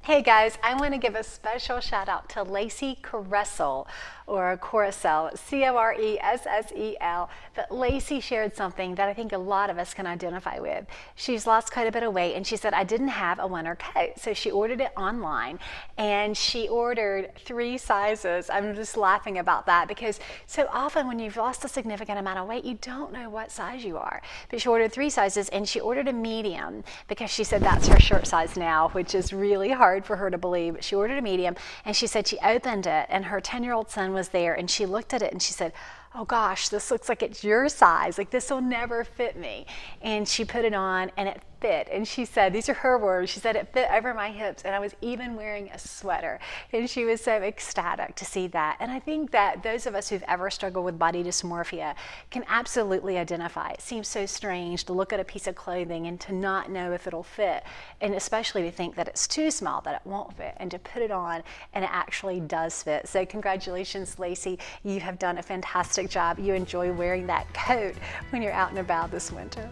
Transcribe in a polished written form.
Hey guys, I want to give a special shout out to Lacie or Coressel, Coressel. But Lacie shared something that I think a lot of us can identify with. She's lost quite a bit of weight and she said, I didn't have a winter coat. So she ordered it online and she ordered 3 sizes. I'm just laughing about that because so often when you've lost a significant amount of weight, you don't know what size you are. But she ordered 3 sizes and she ordered a medium because she said that's her shirt size now, which is really hard for her to believe. She ordered a medium and she said she opened it and her 10-year-old son was there and she looked at it and she said, oh gosh, this looks like it's your size. Like this will never fit me. And she put it on and it fit. And she said, these are her words, she said it fit over my hips and I was even wearing a sweater. And she was so ecstatic to see that. And I think that those of us who've ever struggled with body dysmorphia can absolutely identify. It seems so strange to look at a piece of clothing and to not know if it'll fit. And especially to think that it's too small, that it won't fit, and to put it on and it actually does fit. So congratulations, Lacie. You have done a fantastic job. You enjoy wearing that coat when you're out and about this winter.